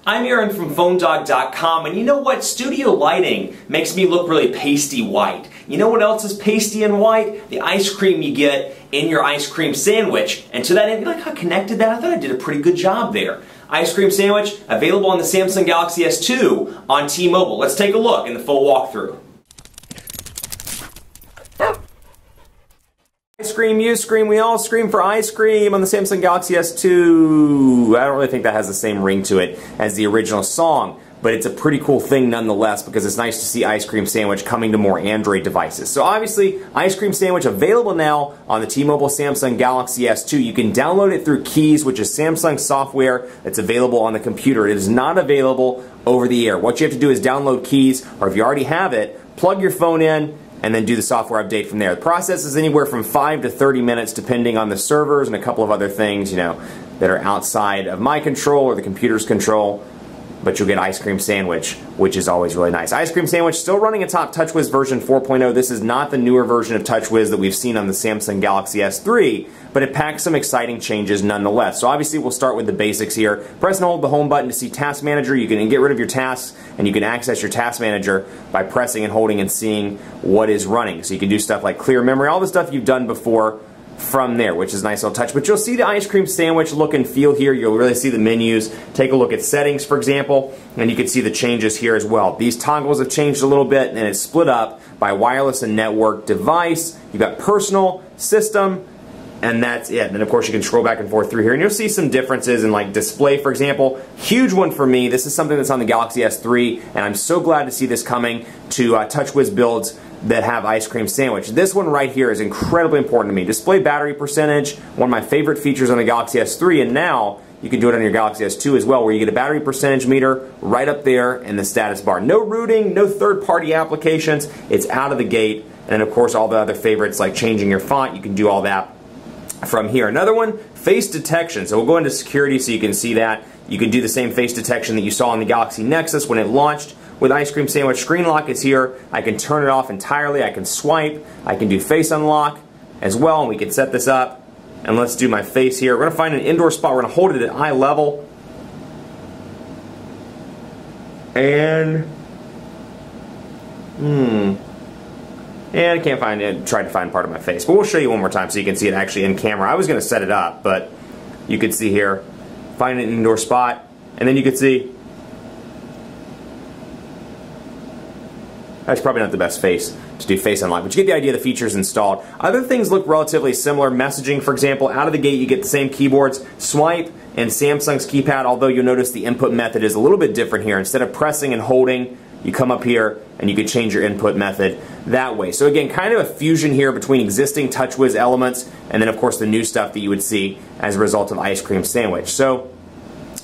I'm Aaron from PhoneDog.com, and you know what? Studio lighting makes me look really pasty white. You know what else is pasty and white? The ice cream you get in your ice cream sandwich. And to that end, you like how I connected that? I thought I did a pretty good job there. Ice cream sandwich available on the Samsung Galaxy S2 on T-Mobile. Let's take a look in the full walkthrough. Ice cream, you scream, we all scream for ice cream on the Samsung Galaxy S2. I don't really think that has the same ring to it as the original song, but it's a pretty cool thing nonetheless because it's nice to see Ice Cream Sandwich coming to more Android devices. So obviously, Ice Cream Sandwich available now on the T-Mobile Samsung Galaxy S2. You can download it through Keys, which is Samsung software that's available on the computer. It is not available over the air. What you have to do is download Keys, or if you already have it, plug your phone in, and then do the software update from there. The process is anywhere from 5 to 30 minutes depending on the servers and a couple of other things, you know, that are outside of my control or the computer's control. But you'll get Ice Cream Sandwich, which is always really nice. Ice Cream Sandwich still running atop TouchWiz version 4.0. This is not the newer version of TouchWiz that we've seen on the Samsung Galaxy S3, but it packs some exciting changes nonetheless. So obviously we'll start with the basics here. Press and hold the home button to see Task Manager. You can get rid of your tasks, and you can access your Task Manager by pressing and holding and seeing what is running. So you can do stuff like clear memory, all the stuff you've done before from there, which is a nice little touch. But you'll see the Ice Cream Sandwich look and feel here. You'll really see the menus. Take a look at settings, for example, and you can see the changes here as well. These toggles have changed a little bit, and it's split up by wireless and network device. You've got personal, system, and that's it. And then of course you can scroll back and forth through here, and you'll see some differences in like display, for example. Huge one for me. This is something that's on the Galaxy S3, and I'm so glad to see this coming to TouchWiz builds that have Ice Cream Sandwich. This one right here is incredibly important to me. Display battery percentage, one of my favorite features on the Galaxy S3, and now you can do it on your Galaxy S2 as well, where you get a battery percentage meter right up there in the status bar. No rooting, no third-party applications. It's out of the gate. And then of course all the other favorites like changing your font, you can do all that from here. Another one, face detection. So we'll go into security so you can see that. You can do the same face detection that you saw on the Galaxy Nexus when it launched. With Ice Cream Sandwich, screen lock is here. I can turn it off entirely. I can swipe. I can do face unlock as well, and we can set this up. And let's do my face here. We're going to find an indoor spot. We're going to hold it at eye level. And I can't find it. Tried to find part of my face, but we'll show you one more time so you can see it actually in camera. I was going to set it up, but you can see here, find an indoor spot, and then you can see that's probably not the best face to do face unlock, but you get the idea of the features installed. Other things look relatively similar. Messaging, for example, out of the gate you get the same keyboards, swipe, and Samsung's keypad, although you'll notice the input method is a little bit different here. Instead of pressing and holding, you come up here and you can change your input method that way. So again, kind of a fusion here between existing TouchWiz elements and then of course the new stuff that you would see as a result of Ice Cream Sandwich. So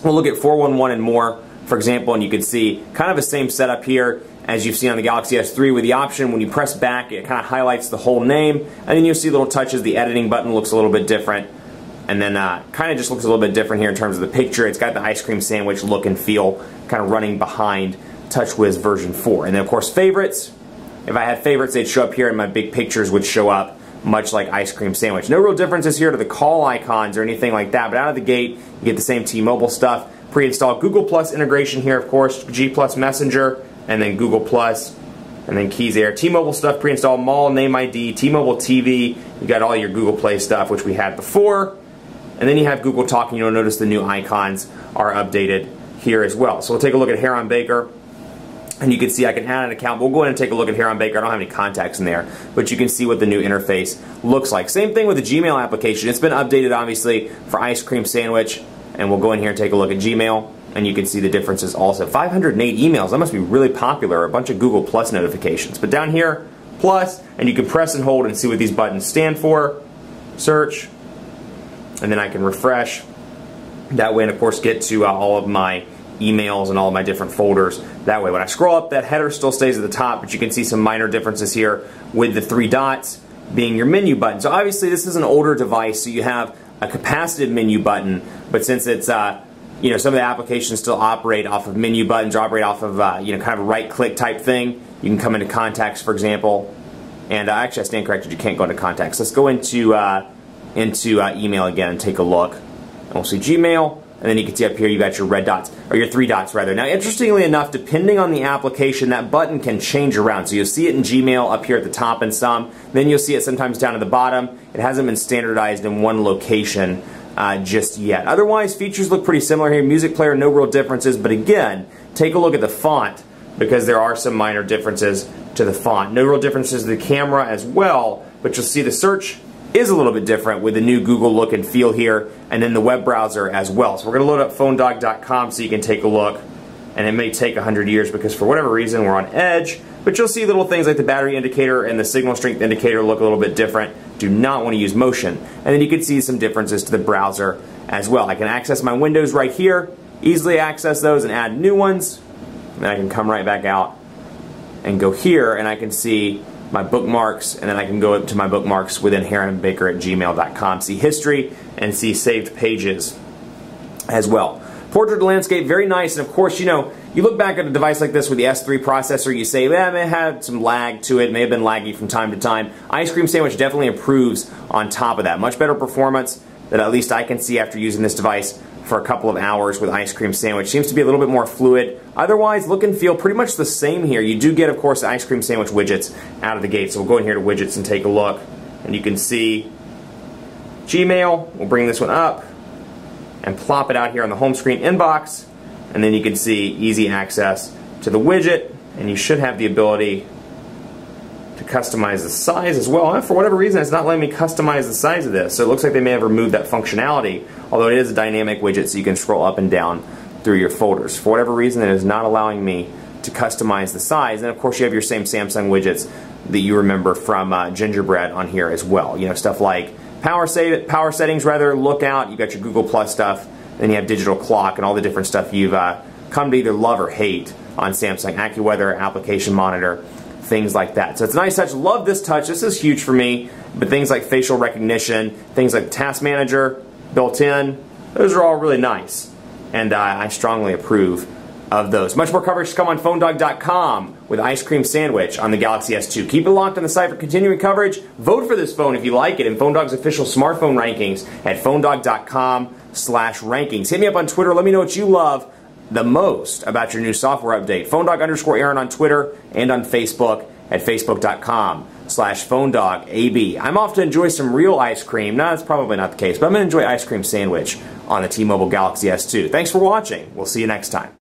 we'll look at 411 and more, for example, and you can see kind of the same setup here as you've seen on the Galaxy S3 with the option when you press back it kind of highlights the whole name, and then you'll see little touches. The editing button looks a little bit different, and then kind of just looks a little bit different here in terms of the picture. It's got the Ice Cream Sandwich look and feel kind of running behind TouchWiz version 4. And then of course favorites. If I had favorites, they'd show up here and my big pictures would show up much like Ice Cream Sandwich. No real differences here to the call icons or anything like that, but out of the gate you get the same T-Mobile stuff. Pre-installed Google Plus integration here, of course, G Plus Messenger, and then Google Plus, and then Keys there. T-Mobile stuff pre-installed, Mall, Name ID, T-Mobile TV. You got all your Google Play stuff, which we had before. And then you have Google Talk, and you'll notice the new icons are updated here as well. So we'll take a look at Hair on Baker, and you can see I can add an account. We'll go ahead and take a look at Hair on Baker. I don't have any contacts in there, but you can see what the new interface looks like. Same thing with the Gmail application. It's been updated, obviously, for Ice Cream Sandwich, and we'll go in here and take a look at Gmail. And you can see the differences also. 508 emails, that must be really popular. A bunch of Google Plus notifications. But down here, Plus, and you can press and hold and see what these buttons stand for. Search, and then I can refresh. That way, and of course, get to all of my emails and all of my different folders. That way, when I scroll up, that header still stays at the top, but you can see some minor differences here with the 3 dots being your menu button. So obviously, this is an older device, so you have a capacitive menu button, but since it's you know, some of the applications still operate off of menu buttons, or operate off of, you know, kind of a right-click type thing. You can come into contacts, for example, and actually I stand corrected, you can't go into contacts. Let's go into email again and take a look. And we'll see Gmail, and then you can see up here you got your red dots, or your 3 dots rather. Now interestingly enough, depending on the application, that button can change around. So you'll see it in Gmail up here at the top in some, then you'll see it sometimes down at the bottom. It hasn't been standardized in one location just yet. Otherwise, features look pretty similar here. Music player, no real differences, but again, take a look at the font because there are some minor differences to the font. No real differences to the camera as well, but you'll see the search is a little bit different with the new Google look and feel here, and then the web browser as well. So we're going to load up phonedog.com so you can take a look, and it may take 100 years because for whatever reason we're on Edge, but you'll see little things like the battery indicator and the signal strength indicator look a little bit different. Do not want to use motion. And then you can see some differences to the browser as well. I can access my windows right here, easily access those and add new ones, and then I can come right back out and go here, and I can see my bookmarks, and then I can go up to my bookmarks within heronbaker@gmail.com, see history, and see saved pages as well. Portrait to landscape, very nice, and of course, you know, you look back at a device like this with the S3 processor, you say, well, it may have some lag to it, may have been laggy from time to time. Ice Cream Sandwich definitely improves on top of that. Much better performance that at least I can see after using this device for a couple of hours with Ice Cream Sandwich. Seems to be a little bit more fluid. Otherwise, look and feel pretty much the same here. You do get, of course, the Ice Cream Sandwich widgets out of the gate. So we'll go in here to widgets and take a look. And you can see Gmail. We'll bring this one up and plop it out here on the home screen inbox. And then you can see easy access to the widget. And you should have the ability to customize the size as well. And for whatever reason, it's not letting me customize the size of this. So it looks like they may have removed that functionality, although it is a dynamic widget so you can scroll up and down through your folders. For whatever reason, it is not allowing me to customize the size. And of course, you have your same Samsung widgets that you remember from Gingerbread on here as well. You know, stuff like power settings, lookout. You got your Google Plus stuff. Then you have digital clock and all the different stuff you've come to either love or hate on Samsung. AccuWeather, application monitor, things like that. So it's a nice touch. Love this touch. This is huge for me. But things like facial recognition, things like Task Manager built in, those are all really nice. And I strongly approve of those. Much more coverage to come on phonedog.com with Ice Cream Sandwich on the Galaxy S2. Keep it locked on the site for continuing coverage. Vote for this phone if you like it in PhoneDog's official smartphone rankings at phonedog.com/rankings. Hit me up on Twitter. Let me know what you love the most about your new software update. PhoneDog_Aaron on Twitter and on Facebook at facebook.com/PhoneDogAB. I'm off to enjoy some real ice cream. No, that's probably not the case, but I'm going to enjoy Ice Cream Sandwich on the T-Mobile Galaxy S2. Thanks for watching. We'll see you next time.